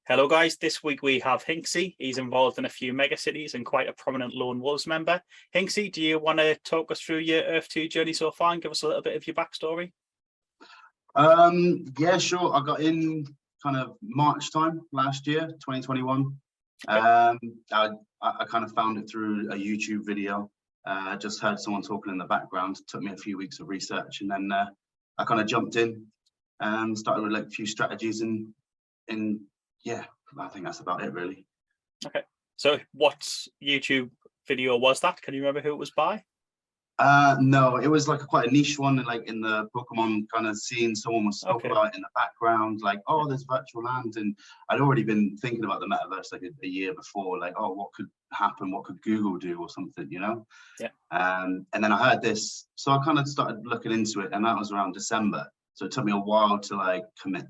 Hello guys, this week we have Hinksy. He's involved in a few megacities and quite a prominent Lone Wolves member. Hinksy, do you want to talk us through your Earth 2 journey so far and give us a little bit of your backstory? Yeah, sure. I got in kind of March time last year, 2021. Okay. I kind of found it through a YouTube video. I just heard someone talking in the background. It took me a few weeks of research, and then I kind of jumped in and started with like a few strategies and yeah, I think that's about it really. Okay. So what YouTube video was that? Can you remember who it was by? No, it was like quite a niche one, like in the Pokemon kind of scene. Someone was spoke about it in the background, like, oh, there's virtual land, and I'd already been thinking about the metaverse like a year before, like, oh, what could happen? What could Google do or something, you know? Yeah. And then I heard this, so I kind of started looking into it, and that was around December. So it took me a while to like commit.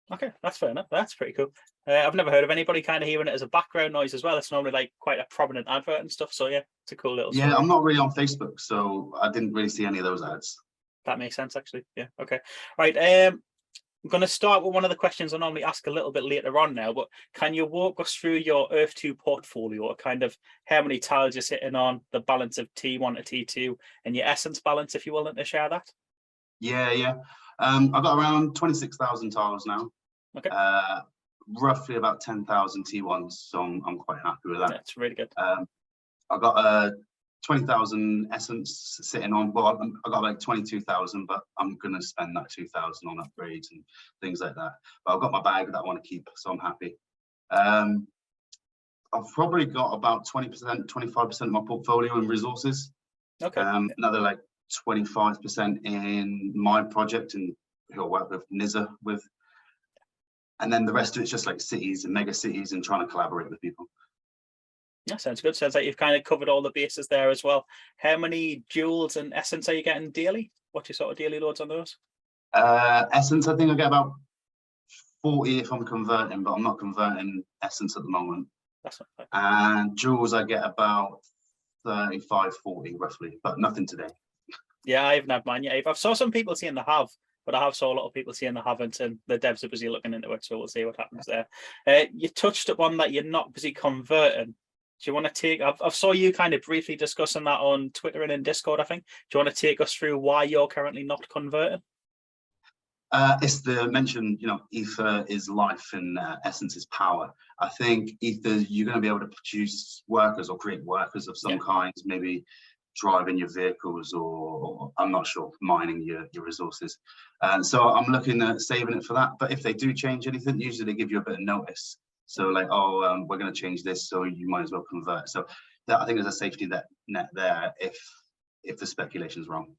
Okay, that's fair enough. That's pretty cool. I've never heard of anybody kind of hearing it as a background noise as well. It's normally like quite a prominent advert and stuff. So yeah, it's a cool little story. Yeah, I'm not really on Facebook, so I didn't really see any of those ads. That makes sense, actually. Yeah. Okay. Right. I'm going to start with one of the questions I normally ask a little bit later on now, but can you walk us through your Earth 2 portfolio, kind of how many tiles you're sitting on, the balance of T1 to T2, and your essence balance, if you're willing to share that? Yeah. I've got around 26,000 tiles now. Okay. Roughly about 10,000 T1s, so I'm quite happy with that. That's really good. I've got 20,000 essence sitting on. Well, I got like 22,000, but I'm gonna spend that 2,000 on upgrades and things like that. But I've got my bag that I want to keep, so I'm happy. I've probably got about 20%, 25% of my portfolio in resources. Okay. Another like 25% in my project and who I work with Nizza with. And then the rest of it's just like cities and mega cities and trying to collaborate with people. Yeah, sounds good. Sounds like you've kind of covered all the bases there as well. How many jewels and essence are you getting daily? What's your sort of daily loads on those? Essence, I think I get about 40 if I'm converting, but I'm not converting essence at the moment. That's not fair. And jewels, I get about 35, 40 roughly, but nothing today. Yeah, I haven't had mine yet. I've saw some people saying they have, but I have saw a lot of people saying they haven't, and the devs are busy looking into it, so we'll see what happens there. You touched upon that you're not busy converting. Do you want to take, I've saw you kind of briefly discussing that on Twitter and in Discord, I think. Do you want to take us through why you're currently not converting? It's the mention, you know, ether is life and essence is power. I think ether, you're going to be able to produce workers or create workers of some kinds, maybe driving your vehicles or I'm not sure, mining your resources. So I'm looking at saving it for that. But if they do change anything, usually they give you a bit of notice. So like, oh, we're going to change this, so you might as well convert. So that, I think there's a safety net there if the speculation is wrong.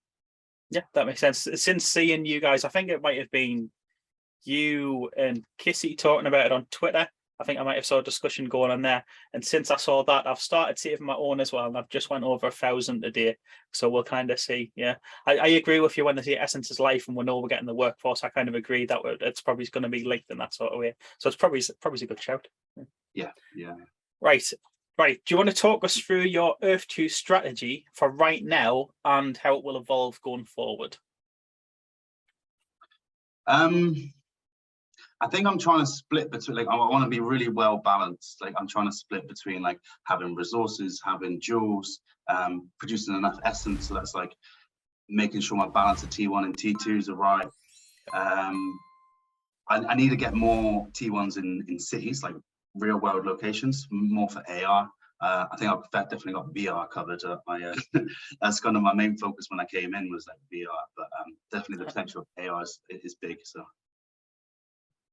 Yeah, that makes sense. Since seeing you guys, I think it might have been you and Kissy talking about it on Twitter. I think I might have saw a discussion going on there. And since I saw that, I've started saving my own as well. And I've just went over 1,000 a day. So we'll kind of see. Yeah, I agree with you when they say essence is life and we know we're getting the workforce. I kind of agree that it's probably going to be linked in that sort of way. So it's probably a good shout. Yeah. Right. Do you want to talk us through your Earth 2 strategy for right now and how it will evolve going forward? I think I'm trying to split between, like, I want to be really well balanced. Like, I'm trying to split between like having resources, having jewels, producing enough essence. So that's like making sure my balance of T1 and T2s are right. I need to get more T1s in cities, like real world locations, more for AR. I think I've definitely got VR covered. That's kind of my main focus when I came in was like VR, but definitely the potential of AR is big. So.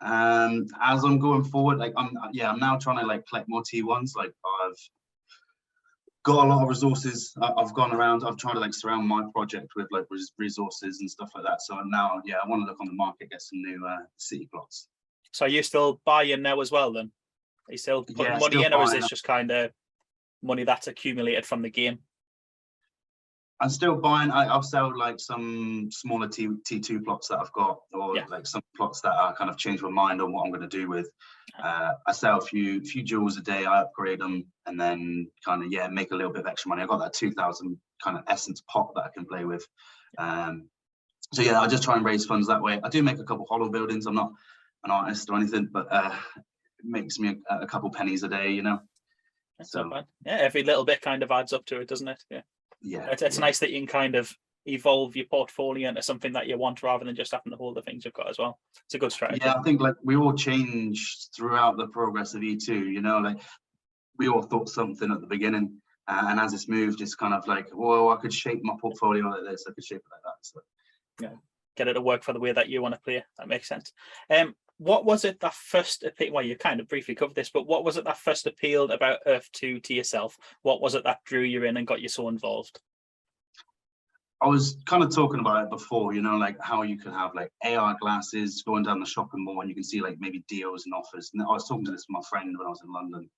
As I'm going forward, like I'm now trying to like collect more T1s. Like I've got a lot of resources. I've gone around. I've tried to like surround my project with like resources and stuff like that. So now, I want to look on the market, get some new city plots. So are you still buying now as well? Then are you still putting money in, or is this just kind of money that's accumulated from the game? I'm still buying. I'll sell like some smaller T2 plots that I've got, or like some plots that I kind of change my mind on what I'm going to do with. I sell a few jewels a day. I upgrade them and then kind of make a little bit of extra money. I got that 2,000 kind of essence pot that I can play with. So I just try and raise funds that way. I do make a couple hollow buildings. I'm not an artist or anything, but makes me a couple pennies a day, you know. That's So not bad. Yeah, every little bit kind of adds up to it, doesn't it? Yeah. yeah, It's nice that you can kind of evolve your portfolio into something that you want rather than just having to hold the things you've got as well. It's a good strategy. Yeah, I think like we all changed throughout the progress of E2, you know, like we all thought something at the beginning, and as it's moved, it's kind of like, well, I could shape my portfolio like this, I could shape it like that. So yeah, get it to work for the way that you want to play. That makes sense. What was it that first appealed? Well, you kind of briefly covered this, but what was it that first appealed about Earth 2 to yourself? What was it that drew you in and got you so involved? I was kind of talking about it before, you know, like how you could have like AR glasses going down the shopping mall and you can see like maybe deals and offers. And I was talking to this with my friend when I was in London,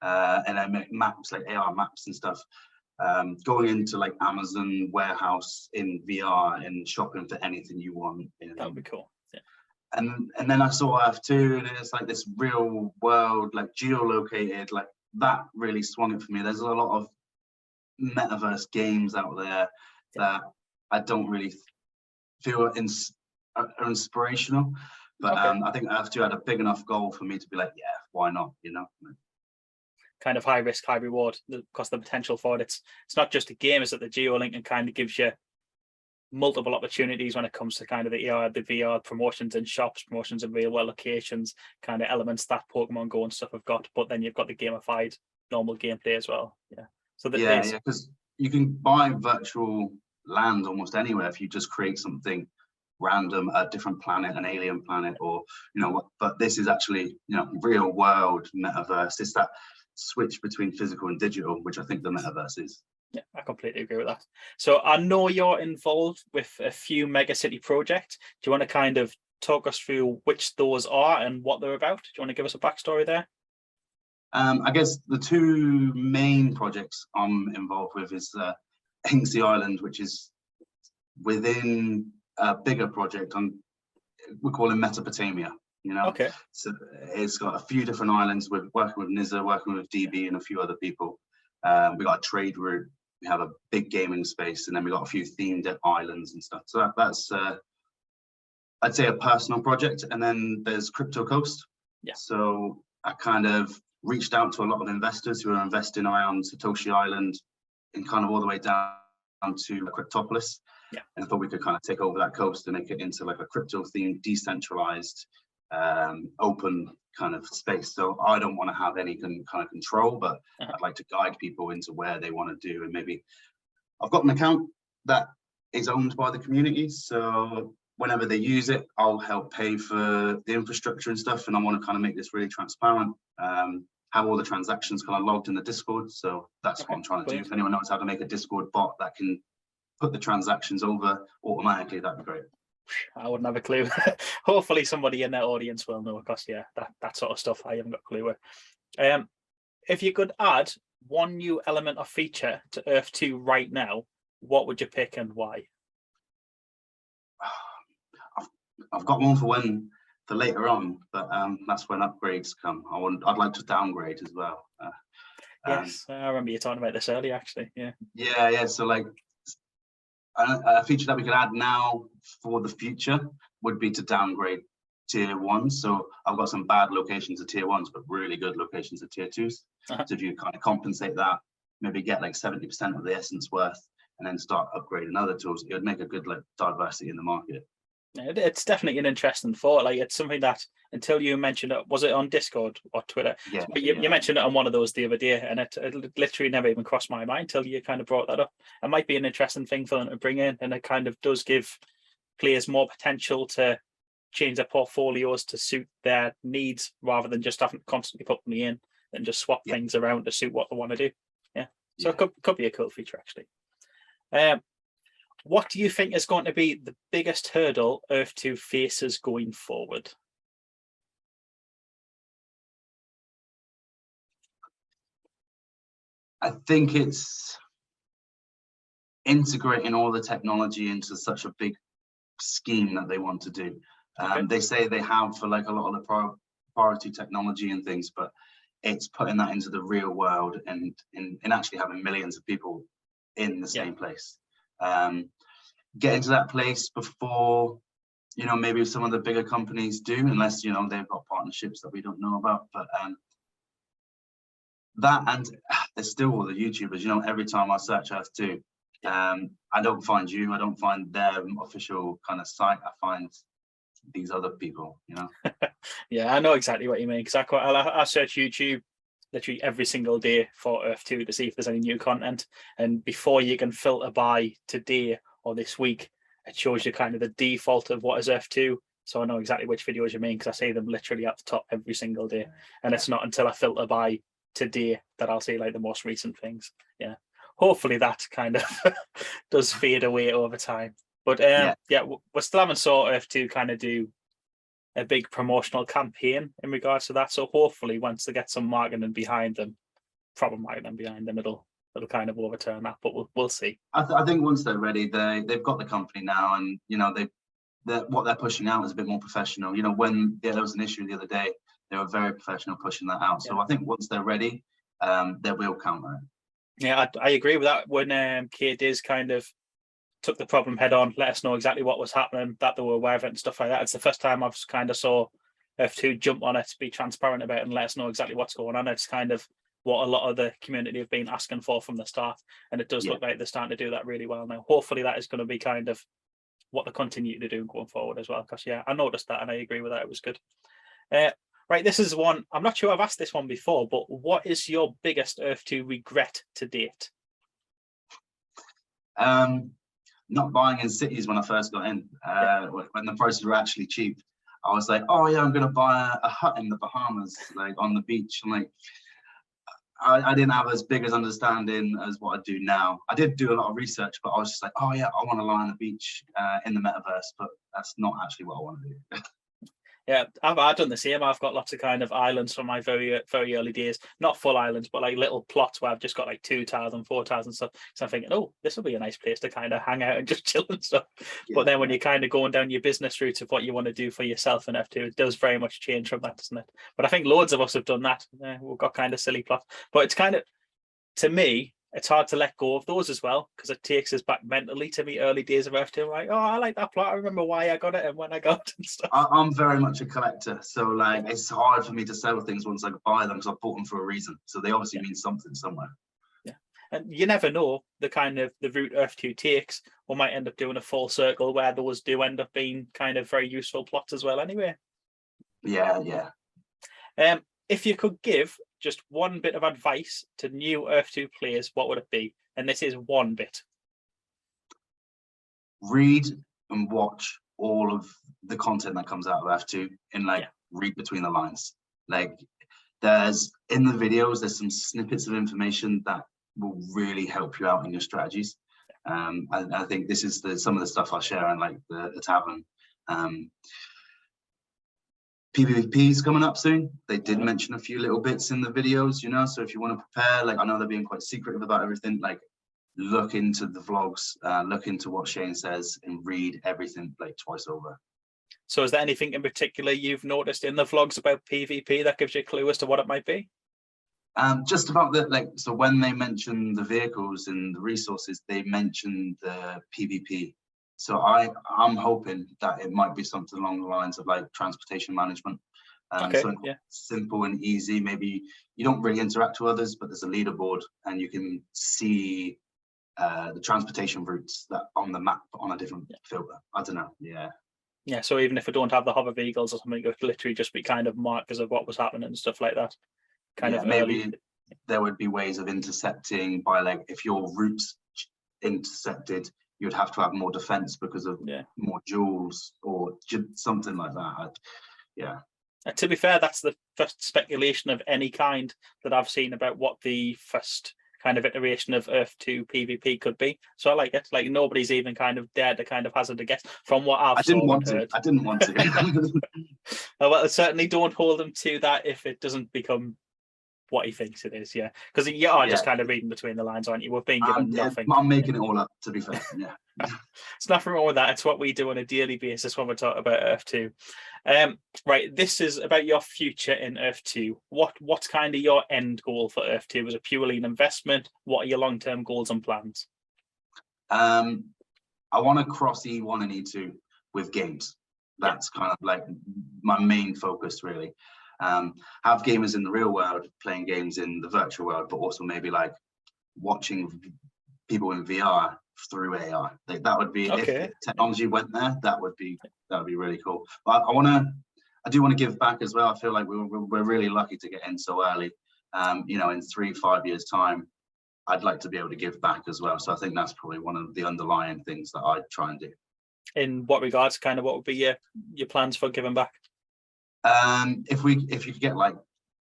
and I make maps, like AR maps and stuff, going into like Amazon warehouse in VR and shopping for anything you want. That would be cool. Yeah. And then I saw Earth 2 and it's like this real world, like geolocated, like that really swung it for me. There's a lot of metaverse games out there that I don't really feel are inspirational, but I think Earth 2 had a big enough goal for me to be like, yeah, why not, you know. Kind of high risk, high reward, because the potential for it. It's not just a game, is that the geolink and kind of gives you multiple opportunities when it comes to kind of the AR, the VR promotions in shops, promotions in real world locations, kind of elements that Pokemon Go and stuff have got, but then you've got the gamified normal gameplay as well. Yeah. So that because you can buy virtual land almost anywhere if you just create something random, a different planet, an alien planet, or you know, but this is actually, you know, real world metaverse. It's that switch between physical and digital, which I think the metaverse is. Yeah, I completely agree with that. So I know you're involved with a few Megacity projects. Do you want to kind of talk us through which those are and what they're about? Do you want to give us a backstory there? I guess the two main projects I'm involved with is Hinksy Island, which is within a bigger project we're calling Mesopotamia, you know. Okay. So it's got a few different islands. We're working with NISA, working with DB and a few other people. We got a trade route, we have a big gaming space, and then we got a few themed islands and stuff. So that's I'd say a personal project. And then there's Crypto Coast. Yeah. So I kind of reached out to a lot of investors who are investing around Satoshi Island and kind of all the way down to Cryptopolis. Yeah. And I thought we could kind of take over that coast and make it into like a crypto themed, decentralized, open kind of space. So I don't want to have any kind of control, but I'd like to guide people into where they want to do. And maybe I've got an account that is owned by the community. So whenever they use it, I'll help pay for the infrastructure and stuff. And I want to kind of make this really transparent, have all the transactions kind of logged in the Discord. So that's what I'm trying to do. If anyone knows how to make a Discord bot that can put the transactions over automatically, that'd be great. I wouldn't have a clue. Hopefully somebody in their audience will know, because yeah, that sort of stuff I haven't got a clue with. If you could add one new element or feature to Earth 2 right now, what would you pick and why? I've got one for later on, but that's when upgrades come. I'd like to downgrade as well. Yes, I remember you talking about this earlier, actually. Yeah. So like a feature that we could add now for the future would be to downgrade tier 1. So I've got some bad locations of tier 1s, but really good locations of tier 2s. So if you kind of compensate that, maybe get like 70% of the essence worth, and then start upgrading other tools, it would make a good like diversity in the market. It's definitely an interesting thought. Like, it's something that, until you mentioned it, was it on Discord or Twitter? Yeah, you mentioned it on one of those the other day, and it literally never even crossed my mind until you kind of brought that up. It might be an interesting thing for them to bring in, and it kind of does give players more potential to change their portfolios to suit their needs, rather than just having to constantly put money in and just swap things around to suit what they want to do. So it could be a cool feature, actually. What do you think is going to be the biggest hurdle Earth 2 faces going forward? I think it's integrating all the technology into such a big scheme that they want to do. They say they have for like a lot of the priority technology and things, but it's putting that into the real world and actually having millions of people in the same place. Getting to that place before you know, maybe some of the bigger companies do, unless, you know, they've got partnerships that we don't know about. But that, and there's still all the YouTubers, you know, every time I search Earth-2, I don't find you, I don't find their official kind of site, I find these other people, you know. Yeah, I know exactly what you mean, because I search YouTube literally every single day for Earth-2 to see if there's any new content, and before you can filter by today or this week, it shows you kind of the default of what is Earth-2. So I know exactly which videos you mean, because I see them literally at the top every single day, and it's not until I filter by today that I'll see like the most recent things. Yeah, hopefully that kind of does fade away over time. But yeah, we're still having saw Earth-2 kind of do a big promotional campaign in regards to that. So hopefully once they get some marketing behind them, proper marketing behind them, it'll kind of overturn that. But we'll see. I think once they're ready, they've got the company now, and you know what they're pushing out is a bit more professional. You know, when there was an issue the other day, they were very professional pushing that out. So I think once they're ready, they will counter it. Yeah, I agree with that. When KDiz kind of took the problem head on, let us know exactly what was happening, that they were aware of it and stuff like that. It's the first time I've kind of saw F2 jump on it, be transparent about it and let us know exactly what's going on. It's kind of what a lot of the community have been asking for from the start. And it does look like they're starting to do that really well now. Hopefully that is going to be kind of what they continue to do going forward as well. Because I noticed that and I agree with that. It was good. Right, this is one, I'm not sure I've asked this one before, but what is your biggest Earth-2 regret to date? Not buying in cities when I first got in. When the prices were actually cheap, I was like, oh yeah, I'm gonna buy a hut in the Bahamas, like on the beach. I'm like, I didn't have as big as understanding as what I do now. I did do a lot of research, but I was just like, oh yeah, I want to lie on the beach in the metaverse, but that's not actually what I want to do. Yeah, I've done the same. I've got lots of kind of islands from my very early days, not full islands, but like little plots where I've just got like 2 tiles and 4 tiles and stuff. So I'm thinking, oh, this will be a nice place to kind of hang out and just chill and stuff. But then when you're kind of going down your business route of what you want to do for yourself in F2, it does very much change from that, doesn't it? But I think loads of us have done that. We've got kind of silly plots, but it's kind of, to me, it's hard to let go of those as well, because it takes us back mentally to the early days of F2. Like, oh, I like that plot. I remember why I got it and when I got it and stuff. I'm very much a collector, so like it's hard for me to sell things once I buy them, because I bought them for a reason. So they obviously mean something somewhere. Yeah, and you never know the kind of the route F2 takes. We might end up doing a full circle where those do end up being kind of very useful plots as well. Anyway. Yeah. If you could give just one bit of advice to new Earth-2 players, what would it be? And this is one bit. Read and watch all of the content that comes out of F2 and read between the lines. Like there's in the videos, there's some snippets of information that will really help you out in your strategies. I think this is some of the stuff I'll share in like the tavern. PvP is coming up soon. They did mention a few little bits in the videos, you know, so if you want to prepare, like I know they're being quite secretive about everything, like look into the vlogs, look into what Shane says and read everything like twice over. So is there anything in particular you've noticed in the vlogs about PvP that gives you a clue as to what it might be? Just about the so when they mention the vehicles and the resources, they mention the PvP. So I'm hoping that it might be something along the lines of like transportation management. Simple and easy. Maybe you don't really interact with others, but there's a leaderboard and you can see the transportation routes that on the map on a different filter. I don't know. Yeah, so even if I don't have the hover vehicles or something, it would literally just be kind of markers of what was happening and stuff like that. Kind of maybe there would be ways of intercepting by like if your routes intercepted, you'd have to have more defense because of more jewels or something like that. To be fair, that's the first speculation of any kind that I've seen about what the first kind of iteration of Earth-2 PvP could be. So I like it. Like nobody's even kind of dared to kind of hazard a guess from what I've I didn't want to. Well, certainly don't hold them to that if it doesn't become what he thinks it is, because you are just kind of reading between the lines, aren't you? We're being given nothing. I'm making it all up, to be fair. It's nothing wrong with that. It's what we do on a daily basis when we're talking about Earth-2. Right, this is about your future in Earth-2. What's kind of your end goal for Earth-2? Is it purely an investment? What are your long-term goals and plans? I want to cross E1 and E2 with games. That's kind of like my main focus, really. Have gamers in the real world playing games in the virtual world, but also maybe like watching people in VR through AR. Like that would be, if technology went there, that would be really cool. But I do want to give back as well. I feel like we're really lucky to get in so early. You know, in 3-5 years time, I'd like to be able to give back as well. So I think that's probably one of the underlying things that I try and do. In what regards, kind of what would be your plans for giving back? If you could get like,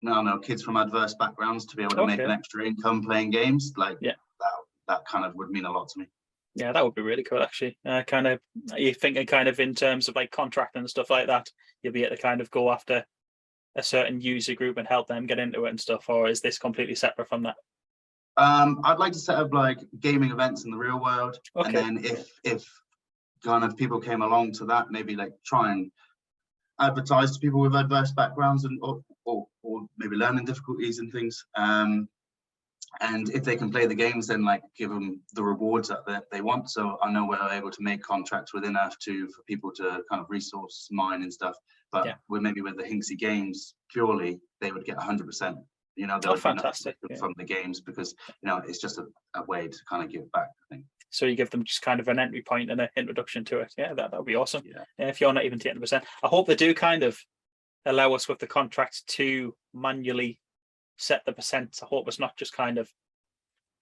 I don't know, kids from adverse backgrounds to be able to make an extra income playing games, like that kind of would mean a lot to me. Yeah, that would be really cool, actually. Kind of, are you thinking kind of in terms of like contract and stuff like that, you'll be able to kind of go after a certain user group and help them get into it and stuff, or is this completely separate from that? I'd like to set up like gaming events in the real world, and then if kind of people came along to that, maybe like try and advertise to people with adverse backgrounds and or maybe learning difficulties and things. And if they can play the games, then like give them the rewards that they want. So I know we're able to make contracts within Earth 2 for people to kind of resource mine and stuff. But we're maybe with the Hinksy games purely, they would get 100%. You know, they would fantastic from the games, because you know it's just a way to kind of give back, I think. So you give them just kind of an entry point and an introduction to it. Yeah, that would be awesome. Yeah. If you're not even taking %, I hope they do kind of allow us with the contracts to manually set the %. I hope it's not just kind of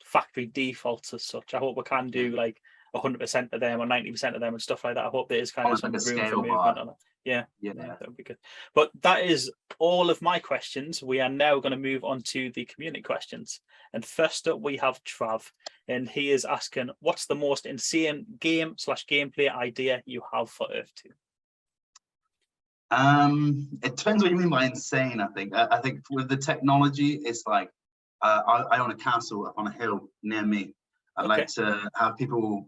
factory defaults as such. I hope we can do like 100% of them or 90% of them and stuff like that. I hope there is kind of some room for movement on it. Yeah, that would be good. But that is all of my questions. We are now going to move on to the community questions. And first up, we have Trav, and he is asking, what's the most insane game/gameplay idea you have for Earth 2? It depends what you mean by insane. I think with the technology, it's like I own a castle up on a hill near me. I'd like to have people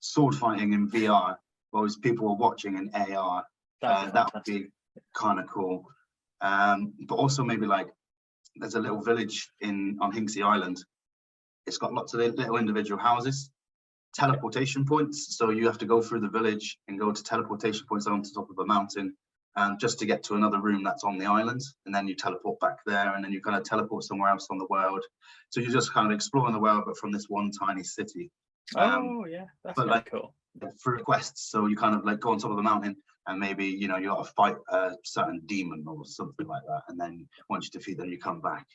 sword fighting in VR, whereas people are watching in AR. That would be kind of cool. But also maybe like there's a little village on Hinksy Island. It's got lots of little individual houses, teleportation points. So you have to go through the village and go to teleportation points on the top of a mountain, just to get to another room that's on the island, and then you teleport back there, and then you kind of teleport somewhere else on the world. So you're just kind of exploring the world, but from this one tiny city. That's really cool. Through quests, so you kind of like go on top of the mountain, and maybe you know you got to fight a certain demon or something like that, and then once you defeat them, you come back.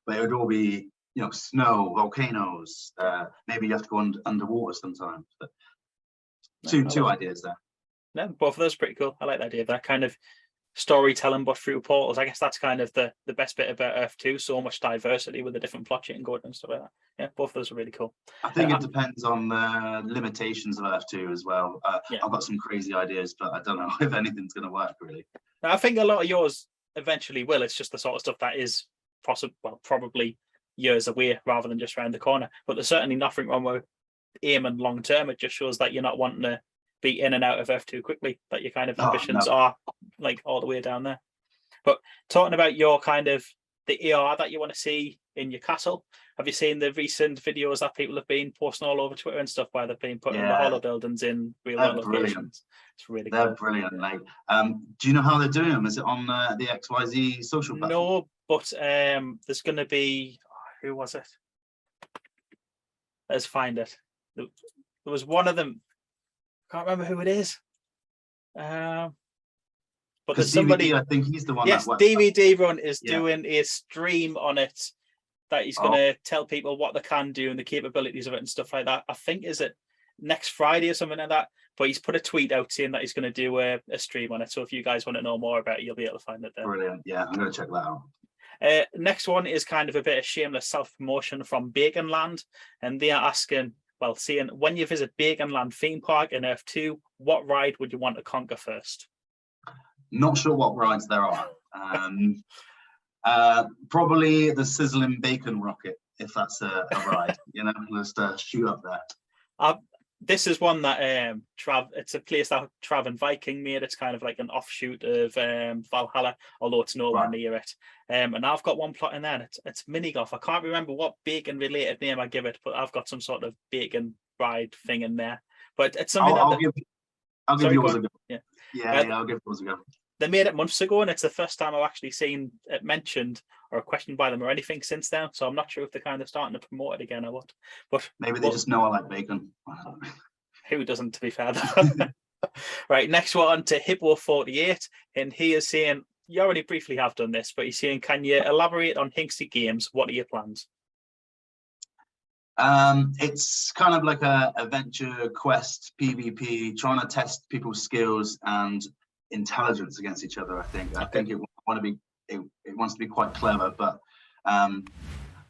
But it would all be, you know, snow, volcanoes. Maybe you have to go underwater sometimes. But two ideas there. No, both of those are pretty cool. I like the idea of that kind of storytelling, but through portals. I guess that's kind of the best bit about Earth 2. So much diversity with the different plots you can go to and stuff like that. Yeah, both of those are really cool. I think it depends on the limitations of Earth 2 as well. I've got some crazy ideas, but I don't know if anything's going to work really. I think a lot of yours eventually will. It's just the sort of stuff that is probably years away rather than just around the corner. But there's certainly nothing wrong with aiming long term. It just shows that you're not wanting to be in and out of Earth 2 quickly, that your kind of ambitions are like all the way down there. But talking about your kind of the AR that you want to see in your castle, have you seen the recent videos that people have been posting all over Twitter and stuff where they've been putting the holo buildings in real world locations? It's really cool. They're brilliant. Like, do you know how they're doing them? Is it on the XYZ social platform? No, but there's going to be, who was it? Let's find it. There was one of them. Can't remember who it is. But there's somebody. I think he's the one. Yes, DVD Run is doing a stream on it that he's going to tell people what they can do and the capabilities of it and stuff like that. I think is it next Friday or something like that. But he's put a tweet out saying that he's going to do a stream on it. So if you guys want to know more about it, you'll be able to find it there. Brilliant. Yeah, I'm going to check that out. Next one is kind of a bit of shameless self-promotion from Baconland, and they are asking, saying, when you visit Baconland theme park in Earth 2, what ride would you want to conquer first? Not sure what rides there are. Probably the sizzling bacon rocket, if that's a ride. You know, just shoot up there. This is one that it's a place that Trav and Viking made. It's kind of like an offshoot of Valhalla, although it's nowhere near it. And I've got one plot in there, and it's mini golf. I can't remember what bacon related name I give it, but I've got some sort of bacon ride thing in there. But it's something I'll give yours a go. Yeah. Yeah, I'll give yours a go. They made it months ago, and it's the first time I've actually seen it mentioned or questioned by them or anything since then. So I'm not sure if they're kind of starting to promote it again or what. But maybe they just know I like bacon. Who doesn't, to be fair? Right, next one to Hippo48, and he is saying, you already briefly have done this, but he's saying, can you elaborate on Hinksy Games? What are your plans? It's kind of like a adventure quest PvP, trying to test people's skills and intelligence against each other. I think it wants to be quite clever, but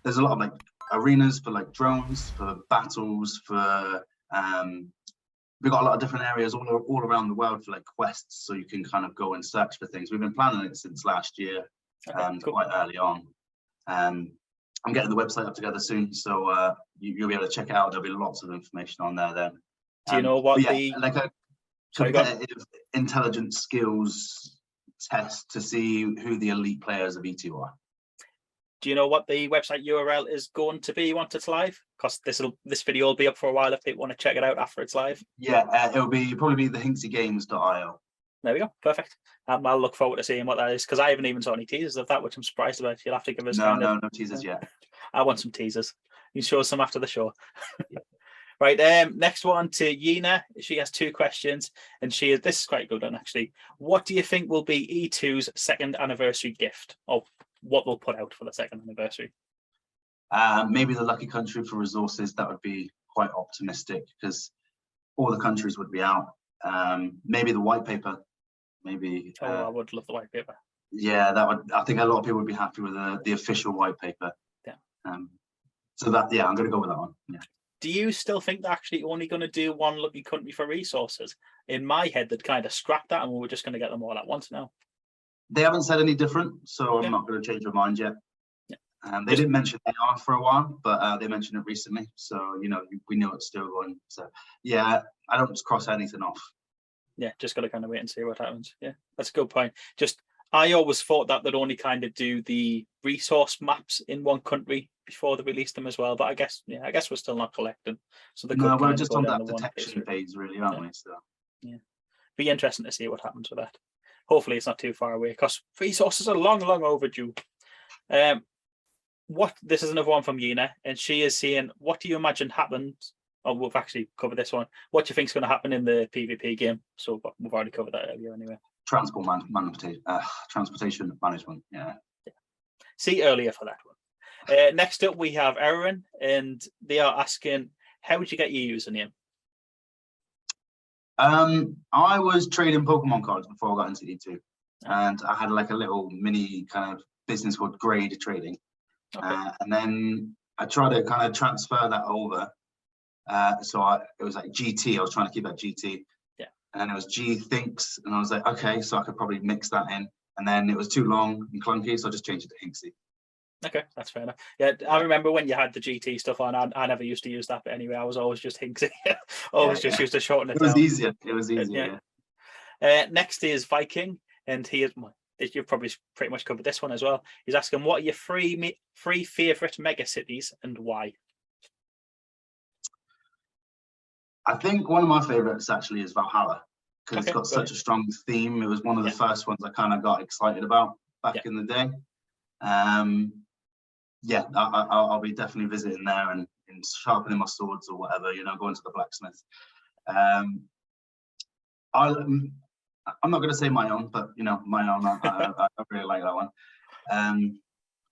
there's a lot of like arenas for like drones, for battles, for we've got a lot of different areas all around the world for like quests, so you can kind of go and search for things. We've been planning it since last year, cool. Quite early on. I'm getting the website up together soon, so you'll be able to check it out. There'll be lots of information on there then. Do you know what like a competitive intelligence skills test to see who the elite players of E2 are. Do you know what the website URL is going to be once it's live? Because this video will be up for a while if people want to check it out after it's live. Yeah, it'll probably be the hinksygames.io. There we go, perfect. I'll look forward to seeing what that is, because I haven't even saw any teasers of that, which I'm surprised about. You'll have to give us no teasers yet. I want some teasers. You can show us some after the show. Right, next one to Yina. She has 2 questions, and this is quite a good one actually. What do you think will be E2's 2nd anniversary gift, or what they'll put out for the 2nd anniversary? Maybe the lucky country for resources. That would be quite optimistic, because all the countries would be out. Maybe the white paper. Maybe. I would love the white paper. Yeah, that would. I think a lot of people would be happy with the official white paper. Yeah. So that, yeah, I'm going to go with that one. Yeah. Do you still think they're actually only going to do one lucky country for resources? In my head, they'd kind of scrap that, and we were just going to get them all at once now. They haven't said any different, so Okay. I'm not going to change my mind yet. Yeah. They didn't mention AR for a while, but they mentioned it recently, so we know it's still going. So yeah, I don't just cross anything off. Yeah, just got to kind of wait and see what happens. Yeah, that's a good point. I always thought that they'd only kind of do the resource maps in one country before they release them as well. But I guess we're still not collecting. So we're just on that detection phase, really, aren't we? So yeah, be interesting to see what happens with that. Hopefully, it's not too far away, because resources are long overdue. This is another one from Yina, and she is saying, what do you imagine happens? Oh, we've actually covered this one. What do you think is going to happen in the PvP game? So we've already covered that earlier anyway. Transportation management, yeah. See earlier for that one. Next up, we have Herein, and they are asking, how would you get your username? I was trading Pokemon cards before I got into E2, and I had like a little mini kind of business called Grade Trading. Okay. And then I tried to kind of transfer that over. It was like GT. I was trying to keep that GT. Yeah. And then it was G Thinks, and I was like, okay, so I could probably mix that in. And then it was too long and clunky, so I just changed it to Hinksy. Okay, that's fair enough. Yeah, I remember when you had the GT stuff on. I never used to use that, but anyway, I was always just Hinksy. Just used to shorten it down. It was easier. Yeah. Next is Viking, and you've probably pretty much covered this one as well. He's asking, what are your three favorite megacities and why? I think one of my favorites actually is Valhalla, because it's got such a strong theme. It was one of the first ones I kind of got excited about back in the day. I'll be definitely visiting there and sharpening my swords or whatever, going to the blacksmith. I'm not going to say my own, but my own. I really like that one.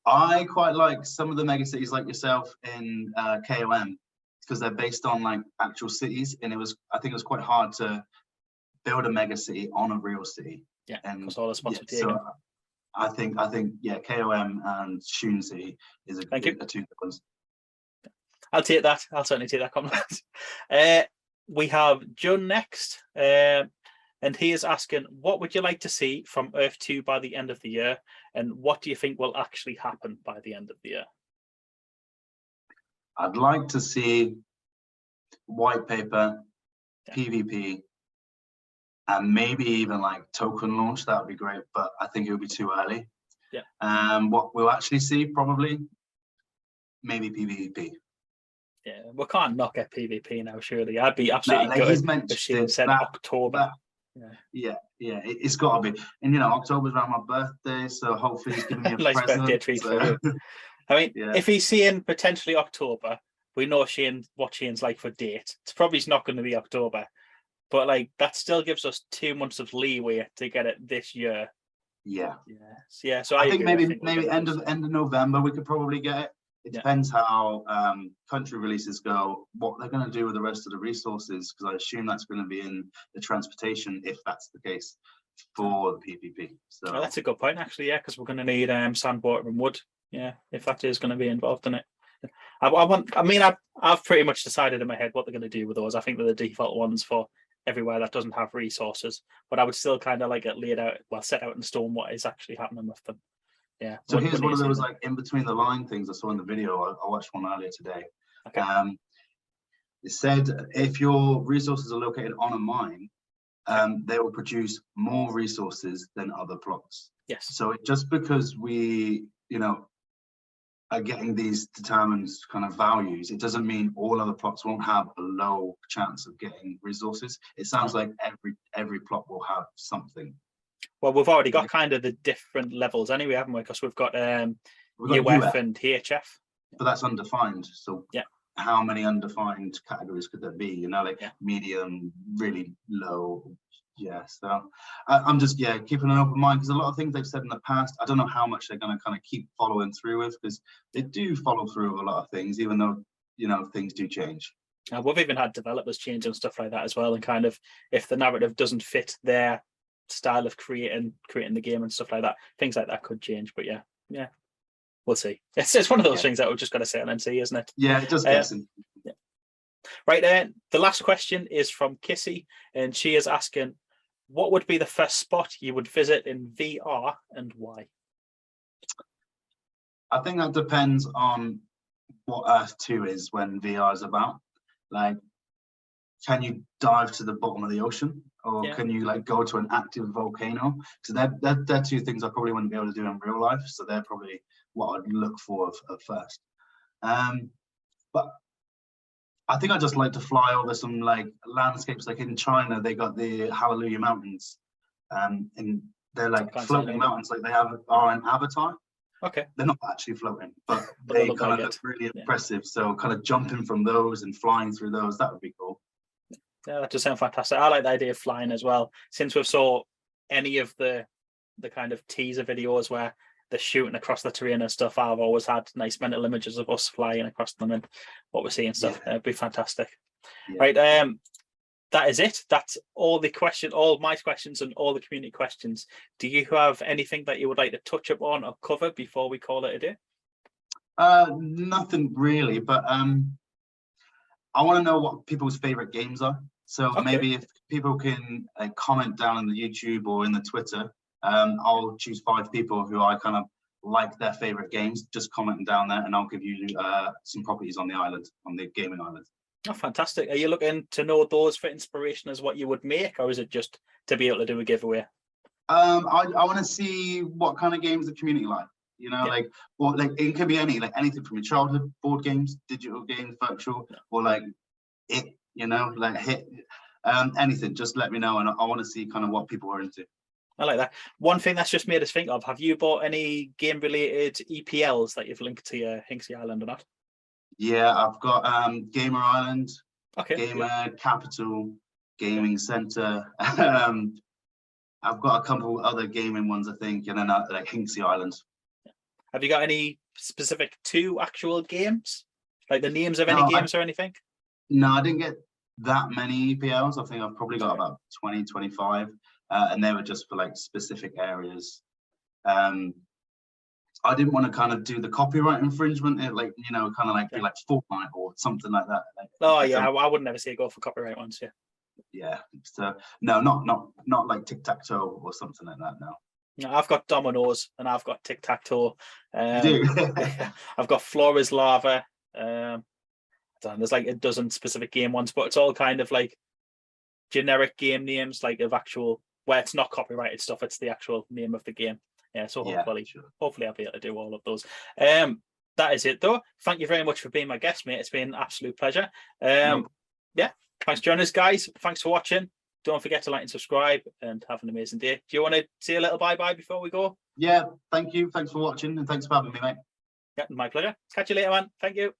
I quite like some of the megacities like yourself in KOM, because they're based on like actual cities, and I think it was quite hard to build a megacity on a real city. Yeah, because all the spots are taken. So I think KOM and Shun City is a two good ones. I'll take that. I'll certainly take that compliment. We have Jun next, and he is asking, what would you like to see from Earth 2 by the end of the year, and what do you think will actually happen by the end of the year? I'd like to see white paper, PvP, and maybe even like token launch. That would be great, but I think it would be too early. Yeah. What we'll actually see, probably maybe PvP. Yeah, we can't knock at PvP now, surely. I'd be No, absolutely like gutted he's if mentioned she said that, October. it's got to be. And October's around my birthday, so hopefully he's giving me a Nice present. birthday treat for So, you. I mean, yeah, if he's saying potentially October, we know what Shane's like for date. It's probably not going to be October, but like that still gives us 2 months of leeway to get it this year. yeah. Yeah. So I think agree. maybe end of November we could probably get it. It depends how country releases go, what they're going to do with the rest of the resources, because I assume that's going to be in the transportation, if that's the case, for the PvP. So that's a good point, actually. Yeah, because we're going to need sand, water, and wood. Yeah, if that is going to be involved in it. I've pretty much decided in my head what they're going to do with those. I think they're the default ones for everywhere that doesn't have resources, but I would still kind of like it laid out, set out in stone what is actually happening with them. Yeah. So here's one of those like in between the line things I saw in the video. I watched one earlier today. Okay. It said if your resources are located on a mine, they will produce more resources than other plots. Yes. So just because we, are getting these determined kind of values, it doesn't mean all other plots won't have a low chance of getting resources. It sounds like every plot will have something. Well, we've already got kind of the different levels anyway, haven't we? Because we've got UF and HF. But that's undefined. So yeah, how many undefined categories could there be? Medium, really low. Yeah, so I'm just keeping an open mind, because a lot of things they've said in the past, I don't know how much they're going to kind of keep following through with, because they do follow through with a lot of things, even though things do change. We've even had developers change and stuff like that as well, and kind of if the narrative doesn't fit their style of creating the game and stuff like that, things like that could change. But yeah, we'll see. It's one of those things that we've just got to sit and see, isn't it? Yeah, it does guessing. Right, the last question is from Kissy, and she is asking, what would be the first spot you would visit in VR and why? I think that depends on what Earth 2 is when VR is about. Like, can you dive to the bottom of the ocean, or can you like go to an active volcano? So they're two things I probably wouldn't be able to do in real life. So they're probably what I'd look for at first. But I think I just like to fly over some like landscapes. Like in China, they got the Hallelujah Mountains, and they're like floating mountains. Like they are an avatar. Okay. They're not actually floating, but they kind of look really impressive. So kind of jumping from those and flying through those, that would be cool. Yeah, that does sound fantastic. I like the idea of flying as well. Since we've saw any of the kind of teaser videos where they're shooting across the terrain and stuff, I've always had nice mental images of us flying across them and what we're seeing stuff. It'd be fantastic. Yeah. Right. That is it. That's all my questions and all the community questions. Do you have anything that you would like to touch upon or cover before we call it a day? Nothing really, but I want to know what people's favorite games are. So maybe if people can comment down on the YouTube or in the Twitter, I'll choose 5 people who I kind of like their favorite games. Just comment down there, and I'll give you some properties on the island, on the gaming island. Oh, fantastic. Are you looking to know those for inspiration as what you would make, or is it just to be able to do a giveaway? I want to see what kind of games the community like. Like it could be anything from your childhood board games, digital games, virtual, or like hit, anything. Just let me know, and I want to see kind of what people are into. I like that. One thing that's just made us think of, have you bought any game related EPLs that you've linked to your Hinksy Island or not? Yeah, I've got Gamer Island, Gamer Capital, Gaming Center. I've got a couple other gaming ones, I think, and then like Hinksy Island. Have you got any specific 2 actual games? Like the names of any games or anything? No, I didn't get that many EPLs. I think I've probably got about 20, 25. And they were just for like specific areas. I didn't want to kind of do the copyright infringement, kind of like be like Fortnite or something like that. I would never say go for copyright ones. Yeah. So no, not like tic-tac-toe or something like that. No, I've got dominoes and I've got tic-tac-toe. You do? I've got floor is lava. There's like a dozen specific game ones, but it's all kind of like generic game names, like of actual where it's not copyrighted stuff. It's the actual name of the game. Yeah. So hopefully I'll be able to do all of those. That is it, though. Thank you very much for being my guest, mate. It's been an absolute pleasure. Yeah, thanks for joining us, guys. Thanks for watching. Don't forget to like and subscribe, and have an amazing day. Do you want to say a little bye-bye before we go? Yeah, thank you. Thanks for watching, and thanks for having me, mate. Yeah, my pleasure. Catch you later, man. Thank you.